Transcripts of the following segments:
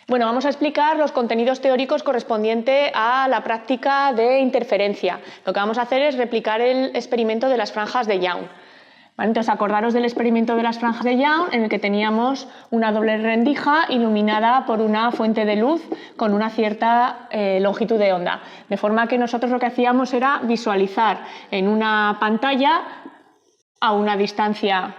Bueno, vamos a explicar los contenidos teóricos correspondientes a la práctica de interferencia. Lo que vamos a hacer es replicar el experimento de las franjas de Young. ¿Vale? Entonces, acordaros del experimento de las franjas de Young, en el que teníamos una doble rendija iluminada por una fuente de luz con una cierta longitud de onda. De forma que nosotros lo que hacíamos era visualizar en una pantalla a una distancia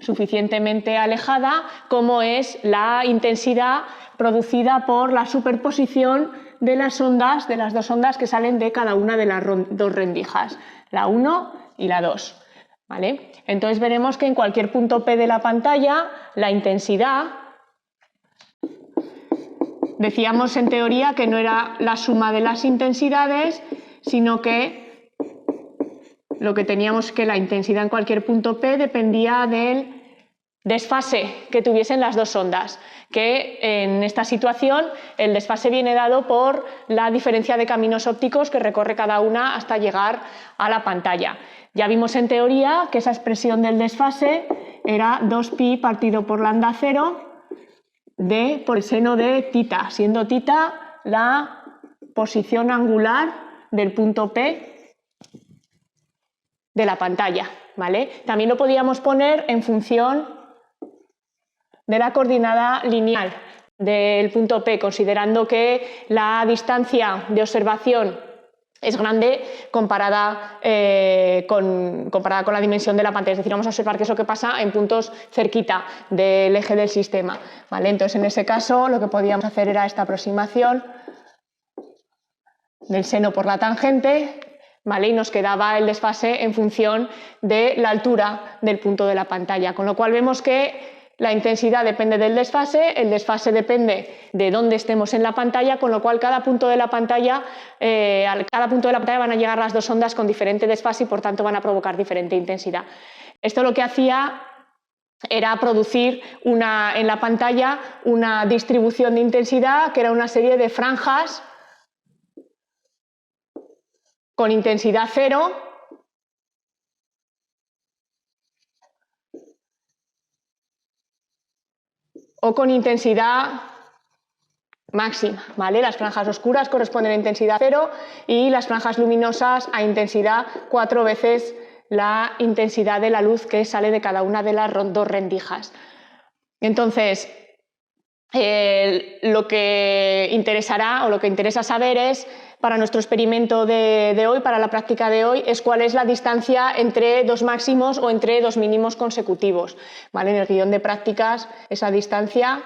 suficientemente alejada cómo es la intensidad producida por la superposición de las ondas, de las dos ondas que salen de cada una de las dos rendijas, la 1 y la 2. ¿Vale? Entonces veremos que en cualquier punto P de la pantalla la intensidad, decíamos en teoría que no era la suma de las intensidades, sino que lo que teníamos que la intensidad en cualquier punto P dependía del desfase que tuviesen las dos ondas, que en esta situación el desfase viene dado por la diferencia de caminos ópticos que recorre cada una hasta llegar a la pantalla. Ya vimos en teoría que esa expresión del desfase era 2pi partido por lambda 0 d por el seno de tita, siendo tita la posición angular del punto P de la pantalla. ¿Vale? También lo podíamos poner en función de la coordenada lineal del punto P, considerando que la distancia de observación es grande comparada con la dimensión de la pantalla. Es decir, vamos a observar qué es lo que pasa en puntos cerquita del eje del sistema. ¿Vale? Entonces, en ese caso, lo que podíamos hacer era esta aproximación del seno por la tangente, ¿vale? Y nos quedaba el desfase en función de la altura del punto de la pantalla. Con lo cual vemos que la intensidad depende del desfase, el desfase depende de dónde estemos en la pantalla, con lo cual cada punto de la pantalla, a cada punto de la pantalla van a llegar las dos ondas con diferente desfase y por tanto van a provocar diferente intensidad. Esto lo que hacía era producir en la pantalla una distribución de intensidad que era una serie de franjas con intensidad cero o con intensidad máxima, ¿vale? Las franjas oscuras corresponden a intensidad 0 y las franjas luminosas a intensidad 4 veces la intensidad de la luz que sale de cada una de las dos rendijas. Entonces, lo que interesará o lo que interesa saber es, para nuestro experimento de hoy, para la práctica de hoy, es cuál es la distancia entre dos máximos o entre dos mínimos consecutivos. ¿Vale? En el guión de prácticas, esa distancia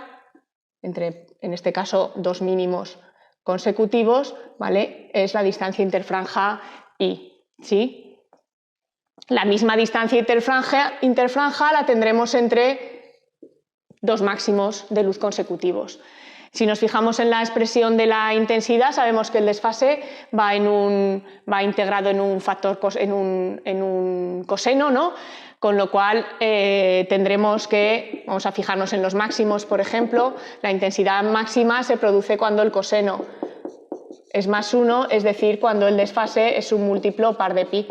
entre, en este caso, dos mínimos consecutivos, ¿vale? Es la distancia interfranja I. ¿Sí? La misma distancia interfranja la tendremos entre dos máximos de luz consecutivos. Si nos fijamos en la expresión de la intensidad, sabemos que el desfase va integrado en un factor, en un coseno, ¿no? Con lo cual tendremos que, vamos a fijarnos en los máximos, por ejemplo, la intensidad máxima se produce cuando el coseno es más 1, es decir, cuando el desfase es un múltiplo par de pi.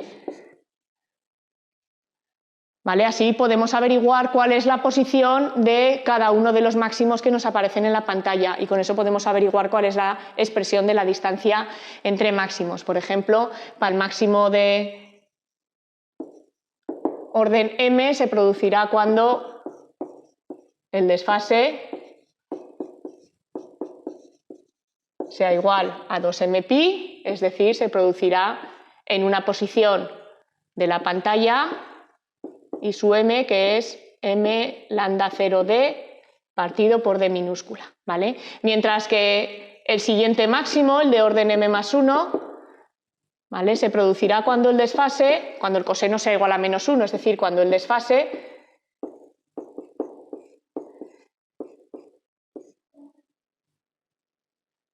¿Vale? Así podemos averiguar cuál es la posición de cada uno de los máximos que nos aparecen en la pantalla y con eso podemos averiguar cuál es la expresión de la distancia entre máximos. Por ejemplo, para el máximo de orden m se producirá cuando el desfase sea igual a 2mpi, es decir, se producirá en una posición de la pantalla y su m, que es m lambda 0d partido por d minúscula, ¿vale? Mientras que el siguiente máximo, el de orden m más 1, ¿vale? Se producirá cuando el desfase, cuando el coseno sea igual a menos 1, es decir, cuando el desfase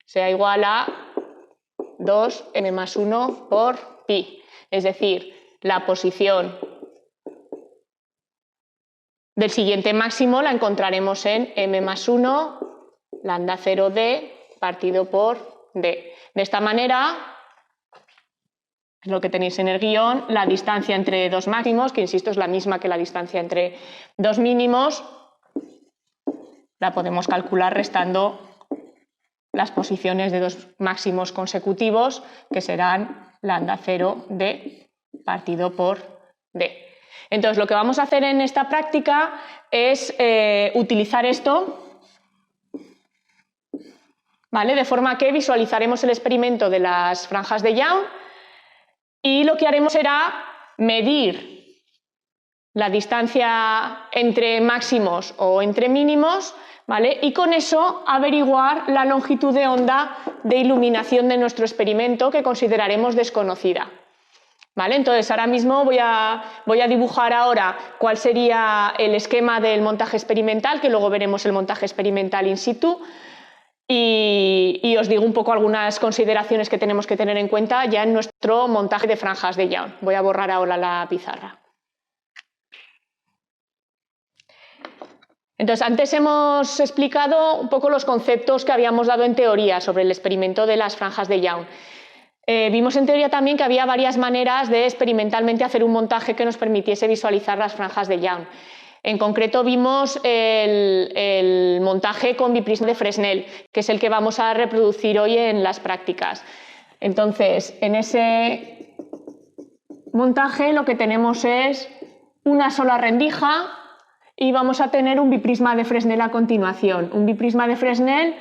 sea igual a 2m más 1 por pi, es decir, la posición del siguiente máximo la encontraremos en m más 1 lambda 0d partido por d. De esta manera, es lo que tenéis en el guión, la distancia entre dos máximos, que insisto es la misma que la distancia entre dos mínimos, la podemos calcular restando las posiciones de dos máximos consecutivos, que serán lambda 0 d partido por d. Entonces, lo que vamos a hacer en esta práctica es utilizar esto, ¿vale? De forma que visualizaremos el experimento de las franjas de Young y lo que haremos será medir la distancia entre máximos o entre mínimos, ¿vale? Y con eso averiguar la longitud de onda de iluminación de nuestro experimento, que consideraremos desconocida, ¿vale? Entonces, ahora mismo voy a dibujar ahora cuál sería el esquema del montaje experimental, que luego veremos el montaje experimental in situ, y os digo un poco algunas consideraciones que tenemos que tener en cuenta ya en nuestro montaje de franjas de Young. Voy a borrar ahora la pizarra. Entonces, antes hemos explicado un poco los conceptos que habíamos dado en teoría sobre el experimento de las franjas de Young. Vimos en teoría también que había varias maneras de experimentalmente hacer un montaje que nos permitiese visualizar las franjas de Young. En concreto vimos el montaje con biprisma de Fresnel, que es el que vamos a reproducir hoy en las prácticas. Entonces, en ese montaje lo que tenemos es una sola rendija y vamos a tener un biprisma de Fresnel a continuación. Un biprisma de Fresnel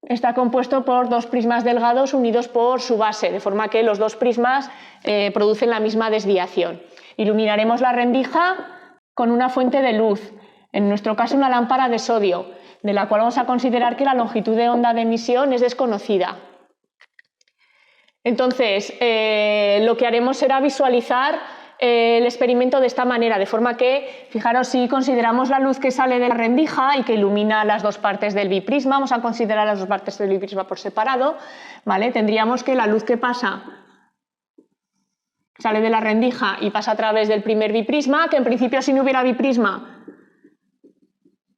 está compuesto por dos prismas delgados unidos por su base, de forma que los dos prismas producen la misma desviación. Iluminaremos la rendija con una fuente de luz, en nuestro caso una lámpara de sodio, de la cual vamos a considerar que la longitud de onda de emisión es desconocida. Entonces, lo que haremos será visualizar el experimento de esta manera, de forma que, fijaros, si consideramos la luz que sale de la rendija y que ilumina las dos partes del biprisma, vamos a considerar las dos partes del biprisma por separado, ¿vale? Tendríamos que la luz que sale de la rendija y pasa a través del primer biprisma, que en principio si no hubiera biprisma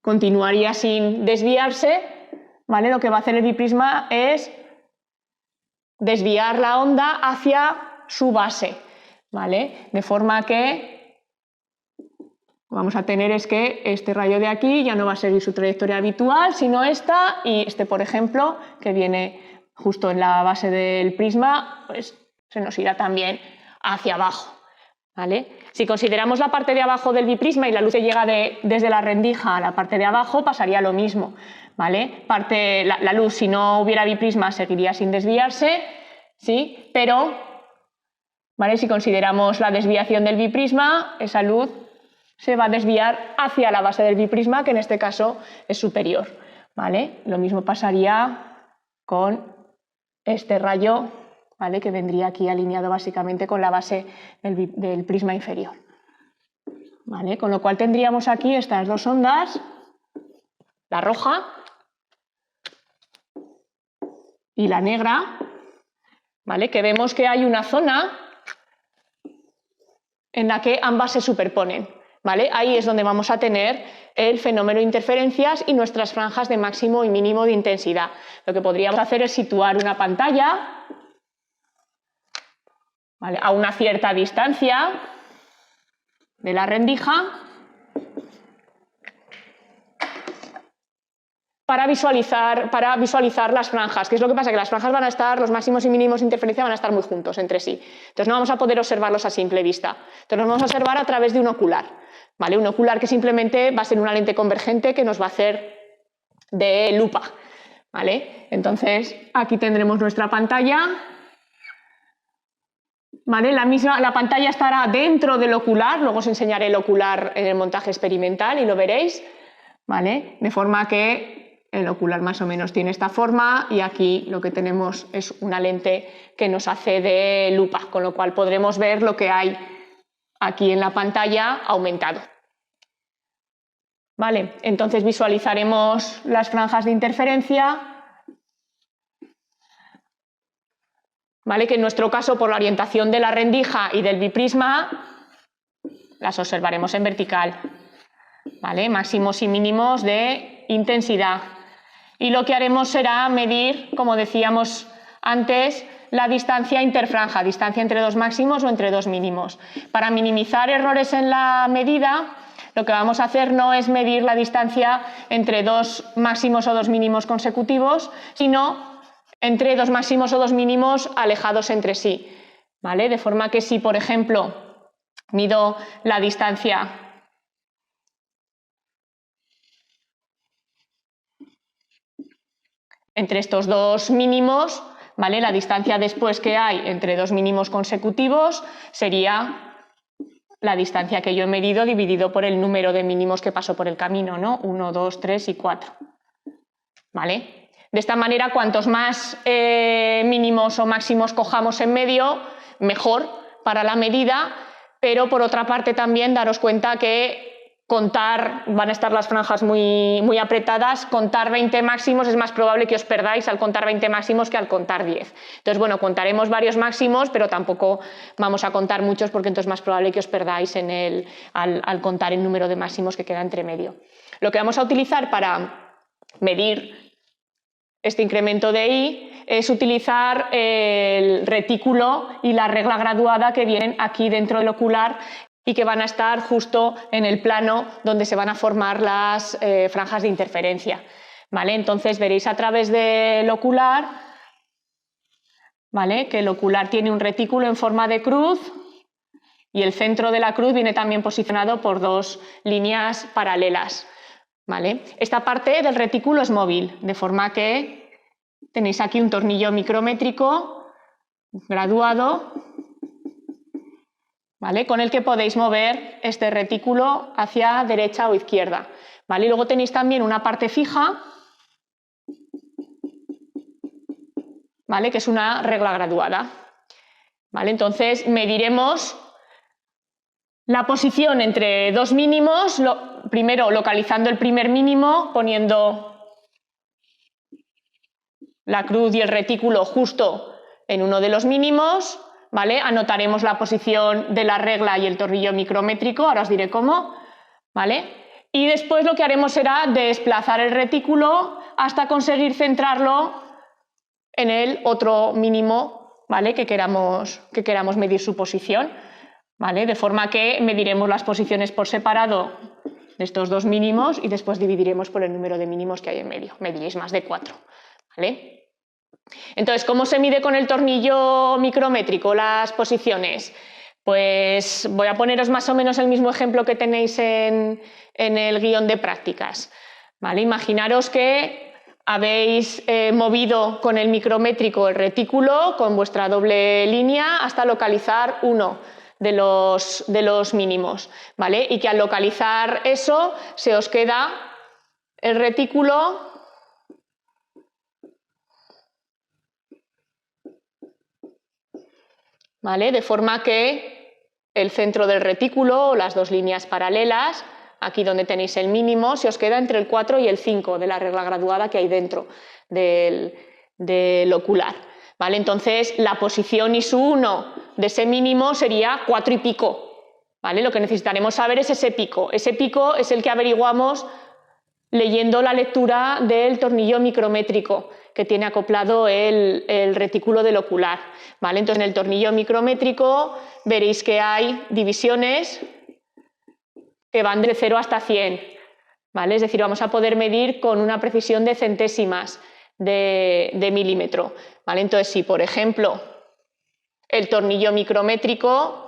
continuaría sin desviarse, ¿vale? Lo que va a hacer el biprisma es desviar la onda hacia su base, ¿vale? De forma que vamos a tener es que este rayo de aquí ya no va a seguir su trayectoria habitual, sino esta, y este, por ejemplo, que viene justo en la base del prisma, pues se nos irá también hacia abajo, ¿vale? Si consideramos la parte de abajo del biprisma y la luz que llega desde la rendija a la parte de abajo, pasaría lo mismo, ¿vale? La luz, si no hubiera biprisma, seguiría sin desviarse, ¿sí? Pero, ¿vale? Si consideramos la desviación del biprisma, esa luz se va a desviar hacia la base del biprisma, que en este caso es superior, ¿vale? Lo mismo pasaría con este rayo, ¿vale? Que vendría aquí alineado básicamente con la base del prisma inferior, ¿vale? Con lo cual tendríamos aquí estas dos ondas, la roja y la negra, ¿vale? Que vemos que hay una zona en la que ambas se superponen, ¿vale? Ahí es donde vamos a tener el fenómeno de interferencias y nuestras franjas de máximo y mínimo de intensidad. Lo que podríamos hacer es situar una pantalla, ¿vale?, a una cierta distancia de la rendija para visualizar las franjas. ¿Qué es lo que pasa? Que las franjas van a estar, los máximos y mínimos de interferencia van a estar muy juntos entre sí. Entonces no vamos a poder observarlos a simple vista. Entonces los vamos a observar a través de un ocular, ¿vale? Un ocular que simplemente va a ser una lente convergente que nos va a hacer de lupa, ¿vale? Entonces aquí tendremos nuestra pantalla, ¿vale? La pantalla estará dentro del ocular, luego os enseñaré el ocular en el montaje experimental y lo veréis, ¿vale? De forma que el ocular más o menos tiene esta forma y aquí lo que tenemos es una lente que nos hace de lupa, con lo cual podremos ver lo que hay aquí en la pantalla aumentado. ¿Vale? Entonces visualizaremos las franjas de interferencia, ¿vale? Que en nuestro caso, por la orientación de la rendija y del biprisma, las observaremos en vertical, ¿vale? Máximos y mínimos de intensidad. Y lo que haremos será medir, como decíamos antes, la distancia interfranja, distancia entre dos máximos o entre dos mínimos. Para minimizar errores en la medida, lo que vamos a hacer no es medir la distancia entre dos máximos o dos mínimos consecutivos, sino entre dos máximos o dos mínimos alejados entre sí, ¿vale? De forma que si, por ejemplo, mido la distancia entre estos dos mínimos, ¿vale? La distancia después que hay entre dos mínimos consecutivos sería la distancia que yo he medido dividido por el número de mínimos que pasó por el camino, ¿no? 1, 2, 3 y 4. ¿Vale? De esta manera, cuantos más mínimos o máximos cojamos en medio, mejor para la medida, pero por otra parte también daros cuenta que contar, van a estar las franjas muy apretadas, contar 20 máximos es más probable que os perdáis al contar 20 máximos que al contar 10. Entonces, bueno, contaremos varios máximos, pero tampoco vamos a contar muchos porque entonces es más probable que os perdáis al contar el número de máximos que queda entre medio. Lo que vamos a utilizar para medir este incremento de I es utilizar el retículo y la regla graduada que vienen aquí dentro del ocular y que van a estar justo en el plano donde se van a formar las franjas de interferencia, ¿vale? Entonces veréis a través del ocular, ¿vale? Que el ocular tiene un retículo en forma de cruz y el centro de la cruz viene también posicionado por dos líneas paralelas, ¿vale? Esta parte del retículo es móvil, de forma que tenéis aquí un tornillo micrométrico graduado, ¿vale? Con el que podéis mover este retículo hacia derecha o izquierda, ¿vale? Y luego tenéis también una parte fija, ¿vale? Que es una regla graduada, ¿vale? Entonces mediremos la posición entre dos mínimos, primero localizando el primer mínimo, poniendo la cruz y el retículo justo en uno de los mínimos, ¿vale? Anotaremos la posición de la regla y el tornillo micrométrico, ahora os diré cómo, ¿vale? Y después lo que haremos será desplazar el retículo hasta conseguir centrarlo en el otro mínimo, ¿vale? que queramos medir su posición, ¿vale? De forma que mediremos las posiciones por separado de estos dos mínimos y después dividiremos por el número de mínimos que hay en medio. Mediréis más de 4, ¿vale? Entonces, ¿cómo se mide con el tornillo micrométrico las posiciones? Pues voy a poneros más o menos el mismo ejemplo que tenéis en el guión de prácticas, ¿vale? Imaginaros que habéis movido con el micrométrico el retículo con vuestra doble línea hasta localizar uno de los mínimos, ¿vale? Y que al localizar eso se os queda el retículo ¿vale? De forma que el centro del retículo o las dos líneas paralelas, aquí donde tenéis el mínimo, se os queda entre el 4 y el 5 de la regla graduada que hay dentro del ocular, ¿vale? Entonces la posición ISU1 de ese mínimo sería 4 y pico, ¿vale? Lo que necesitaremos saber es ese pico. Ese pico es el que averiguamos leyendo la lectura del tornillo micrométrico que tiene acoplado el retículo del ocular, ¿vale? Entonces en el tornillo micrométrico veréis que hay divisiones que van de 0 hasta 100, ¿vale? Es decir, vamos a poder medir con una precisión de centésimas de milímetro, ¿vale? Entonces si por ejemplo el tornillo micrométrico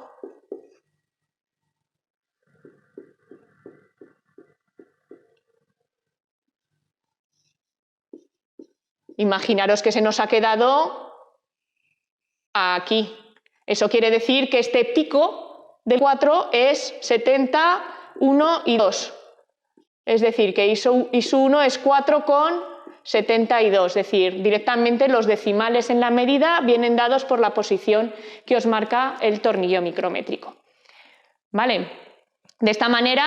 imaginaros que se nos ha quedado aquí. Eso quiere decir que este pico de 4 es 70, 1 y 2. Es decir, que ISU1 es 4,72. Es decir, directamente los decimales en la medida vienen dados por la posición que os marca el tornillo micrométrico. ¿Vale? De esta manera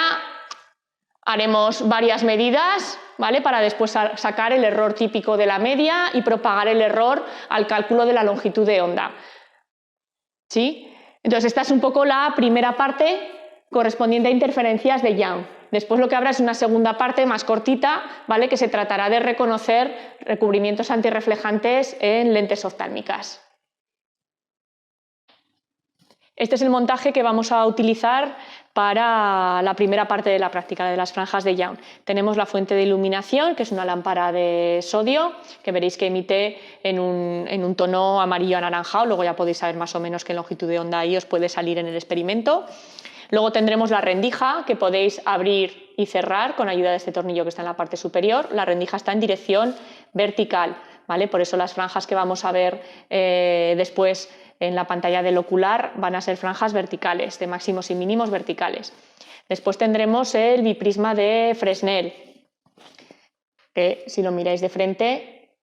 haremos varias medidas, ¿vale? Para después sacar el error típico de la media y propagar el error al cálculo de la longitud de onda. ¿Sí? Entonces esta es un poco la primera parte correspondiente a interferencias de Young. Después lo que habrá es una segunda parte más cortita, ¿vale? Que se tratará de reconocer recubrimientos antirreflejantes en lentes oftálmicas. Este es el montaje que vamos a utilizar para la primera parte de la práctica de las franjas de Young. Tenemos la fuente de iluminación, que es una lámpara de sodio, que veréis que emite en un tono amarillo anaranjado, luego ya podéis saber más o menos qué longitud de onda ahí os puede salir en el experimento. Luego tendremos la rendija, que podéis abrir y cerrar con ayuda de este tornillo que está en la parte superior. La rendija está en dirección vertical, ¿vale? Por eso las franjas que vamos a ver después en la pantalla del ocular van a ser franjas verticales, de máximos y mínimos verticales. Después tendremos el biprisma de Fresnel, que si lo miráis de frente,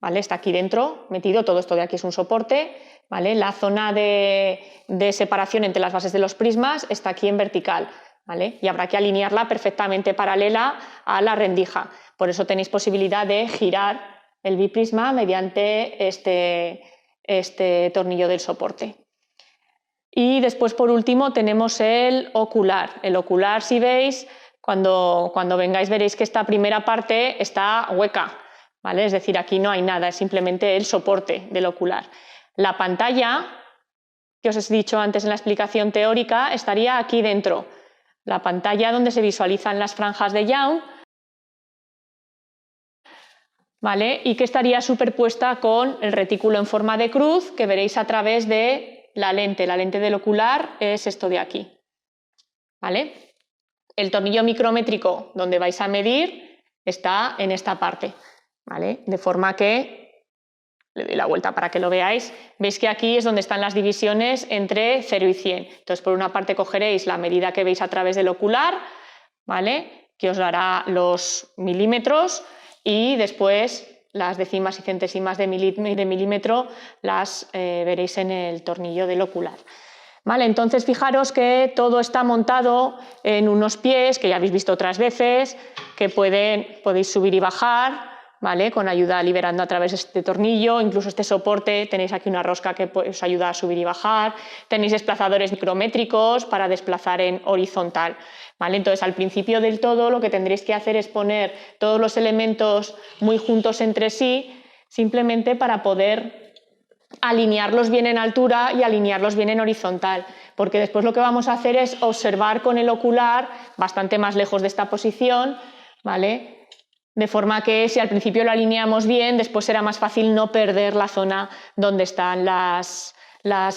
¿vale? Está aquí dentro, metido, todo esto de aquí es un soporte, ¿vale? La zona de separación entre las bases de los prismas está aquí en vertical, ¿vale? Y habrá que alinearla perfectamente paralela a la rendija. Por eso tenéis posibilidad de girar el biprisma mediante este tornillo del soporte. Y después, por último, tenemos el ocular. El ocular, si veis, cuando vengáis veréis que esta primera parte está hueca, ¿vale? Es decir, aquí no hay nada, es simplemente el soporte del ocular. La pantalla, que os he dicho antes en la explicación teórica, estaría aquí dentro. La pantalla donde se visualizan las franjas de Young, ¿vale? Y que estaría superpuesta con el retículo en forma de cruz que veréis a través de la lente. La lente del ocular es esto de aquí, ¿vale? El tornillo micrométrico donde vais a medir está en esta parte, ¿vale? De forma que, le doy la vuelta para que lo veáis, veis que aquí es donde están las divisiones entre 0 y 100. Entonces, por una parte cogeréis la medida que veis a través del ocular, ¿vale? Que os dará los milímetros, y después las décimas y centésimas de milímetro las veréis en el tornillo del ocular. Vale, entonces fijaros que todo está montado en unos pies que ya habéis visto otras veces, que podéis subir y bajar, ¿vale? Con ayuda liberando a través de este tornillo, incluso este soporte, tenéis aquí una rosca que os ayuda a subir y bajar, tenéis desplazadores micrométricos para desplazar en horizontal, ¿vale? Entonces, al principio del todo lo que tendréis que hacer es poner todos los elementos muy juntos entre sí, simplemente para poder alinearlos bien en altura y alinearlos bien en horizontal, porque después lo que vamos a hacer es observar con el ocular bastante más lejos de esta posición, ¿vale? De forma que si al principio lo alineamos bien, después será más fácil no perder la zona donde están las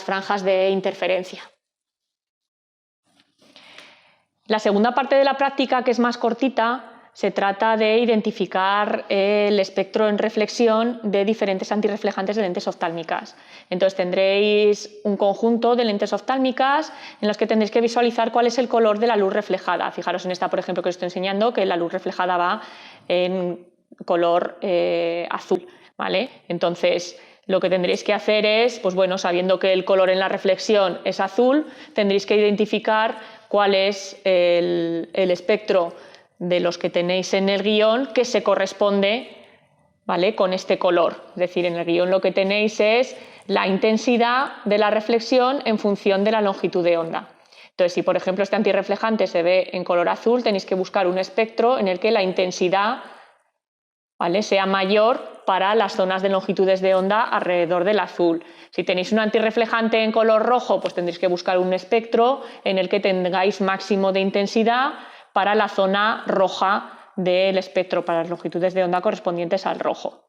franjas de interferencia. La segunda parte de la práctica, que es más cortita, se trata de identificar el espectro en reflexión de diferentes antirreflejantes de lentes oftálmicas. Entonces tendréis un conjunto de lentes oftálmicas en los que tendréis que visualizar cuál es el color de la luz reflejada. Fijaros en esta, por ejemplo, que os estoy enseñando, que la luz reflejada va en color azul, ¿vale? Entonces, lo que tendréis que hacer es, pues bueno, sabiendo que el color en la reflexión es azul, tendréis que identificar cuál es el espectro de los que tenéis en el guión que se corresponde, ¿vale? Con este color. Es decir, en el guión lo que tenéis es la intensidad de la reflexión en función de la longitud de onda. Entonces, si por ejemplo este antirreflejante se ve en color azul, tenéis que buscar un espectro en el que la intensidad, ¿vale?, sea mayor para las zonas de longitudes de onda alrededor del azul. Si tenéis un antirreflejante en color rojo, pues tendréis que buscar un espectro en el que tengáis máximo de intensidad para la zona roja del espectro, para las longitudes de onda correspondientes al rojo.